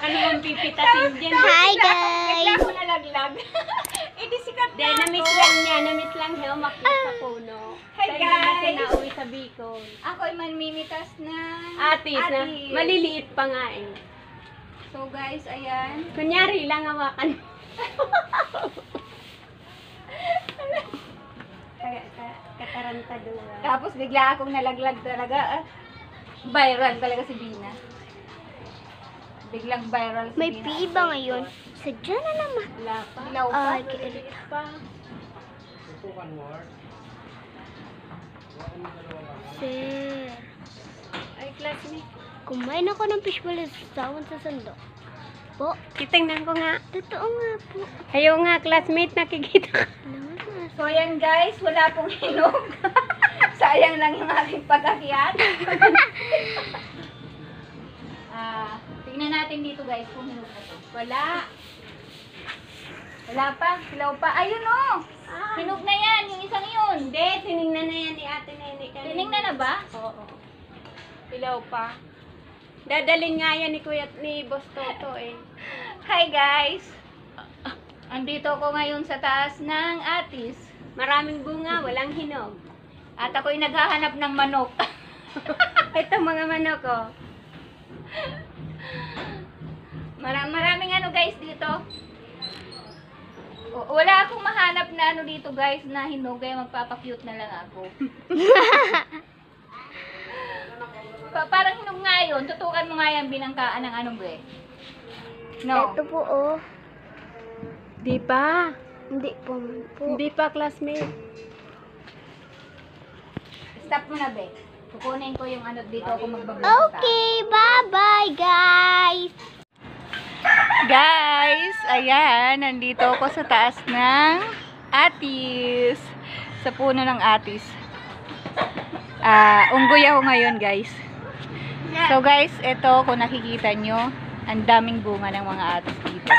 ano mong pipitasin dyan. Hi guys! Bigla ako nalaglag. Di sikat na ako. Namiss lang siya umakyat sa puno. Hi, Sa iba kasi guys. nauwi sa Bicol. Ako'y manmimitas na Atis na, maliliit pa nga eh. So guys, ayan. Kunyari lang hawakan. Katarantadura. Tapos bigla akong nalaglag talaga. Viral talaga si Bina. Biglang viral si May Bina. PE ba ngayon? Sadya na naman. Wala pa. Ilaw pa. Ay, Maliliit pa. Sir. Ay, classmate. Kumain ako ng fishball sa sando. Po, Titingnan ko nga. totoo nga po. Ayaw nga, classmate, nakikita ka. Naman na. So ayan guys, wala pong hinog. Sayang lang yung aking pag-akyat. Tingnan natin dito guys kung hinog na to. Wala. Wala pa, hilaw pa. Ayun o! Hinog na yan, yung isang yun. Hindi, tinignan na yan ni Ate Nene. Tinignan na ba? Oo. Ilaw pa. Dadalhin nga yan ni Kuya ni Boss Toto eh. Hi guys! Andito ko ngayon sa taas ng Atis. Maraming bunga, walang hinog. At ako'y naghahanap ng manok. Ito mga manok oh. Maraming ano guys dito. Wala akong mahanap na ano dito guys na hinog, kaya magpapakute na lang ako. Parang hinog nga yun. Tutukan mo nga yan binangkaan ng anong be. No. Ito po oh. Di pa. Hindi po. Hindi pa, classmate. Stop mo na be. Kukunin ko yung ano dito ako magbablog. Okay, bye-bye guys! Guys, ayan, nandito ako sa taas ng Atis. Sa puno ng Atis. Unggoy ako ngayon, guys. So guys, ito kung nakikita nyo, ang daming bunga ng mga Atis dito.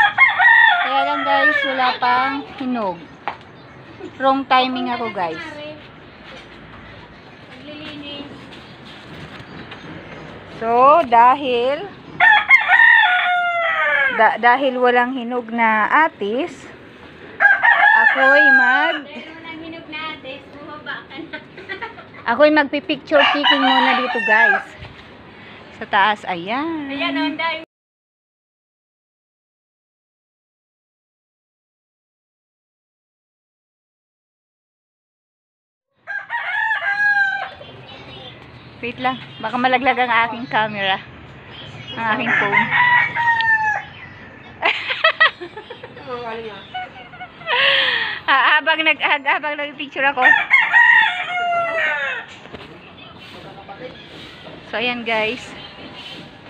Kaya lang guys, wala pang hinog. Wrong timing ako guys. Maglilinis. So, dahil walang hinog na Atis, ako'y Meron ng hinog na Ate, bumaba ka na. ako'y magpi-picture taking muna dito guys. Sa taas, ayan. Ayan, oh, ang dami. Wait lang, baka malaglag ang aking camera. Ang aking phone. Habang nag-picture ako. So ayan guys.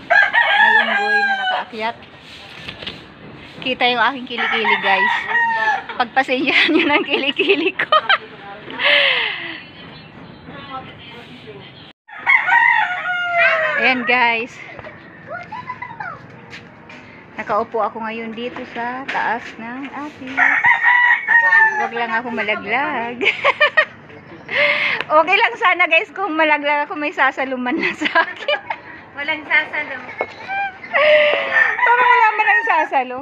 May unggoy na nakaakyat. Kita yung aking kilikili guys. Pagpasensyahan nyo ng kilikili ko. Ayan guys. Nakaupo ako ngayon dito sa taas ng Atis. Huwag lang ako malaglag. Okay lang sana guys kung malaglag ako, may sasaluman na sa akin. Walang sasalo. Parang wala man ang sasalo.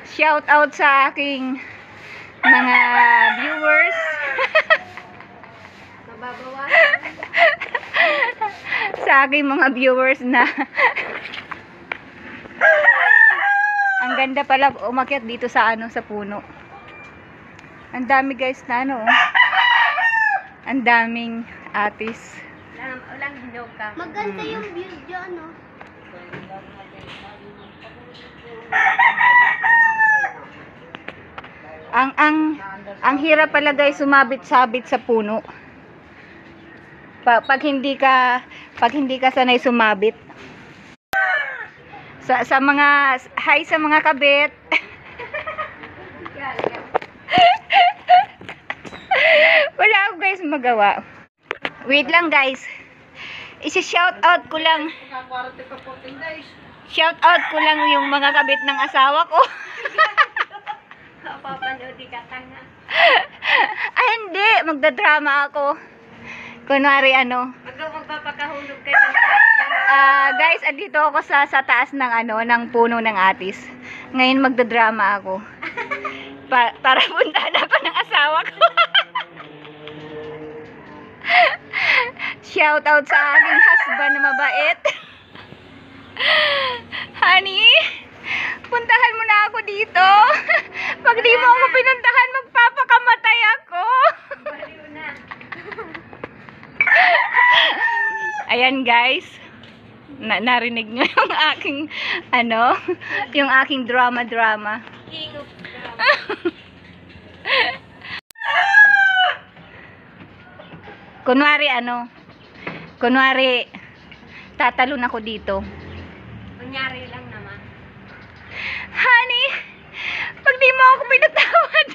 Shout out sa aking mga viewers. Mababawasan. Sa aking mga viewers na ang ganda pala umakyat dito sa ano, sa puno. Ang dami guys na ano, ang daming Atis. Walang hinog ka. Maganda yung view dyan, no? Ang hirap pala guys sumabit-sabit sa puno. Pag hindi ka sanay sumabit. Sa mga hi sa mga kabit. Wala ako guys magawa. Wait lang guys. Isi-shout out ko lang. Shout out ko lang yung mga kabit ng asawa ko. Papanood ka tanga. Ay hindi, magdadrama ako. Kunwari ano. Magpapakahulog ka dyan. Guys, andito ako sa taas ng ng puno ng atis. Ngayon magdadrama ako. Para puntahan ako ng asawa ko. Shout out sa aking husband na mabait. Honey, puntahan mo na ako dito. Pag di mo ako pinuntahan, magpapakamatay ako. Ayan guys, narinig nyo yung aking yung aking drama. King of kunwari tatalon ako dito. Kunyari lang naman. Honey, pag di mo ako pinatawad.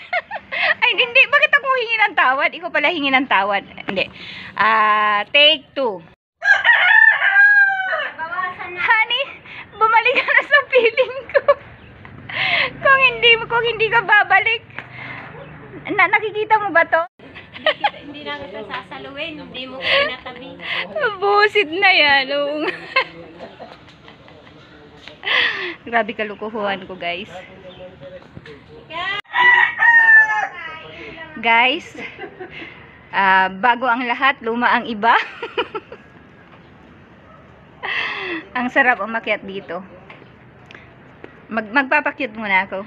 Ay, hindi. Bakit ako hingi ng tawad? Ikaw pala hingi ng tawad. Hindi. Take 2. Bawasan na. Honey, bumalik ka na sa feeling ko. Kung hindi ka babalik. Nakikita mo ba to? Hindi na kita sasaluhin. Hindi mo pinatabi. Busit na yan. Oo nga. Grabe kalukuhan ko, guys. Guys, bago ang lahat, luma ang iba. Ang sarap umakyat dito. Magpapakyut muna ako.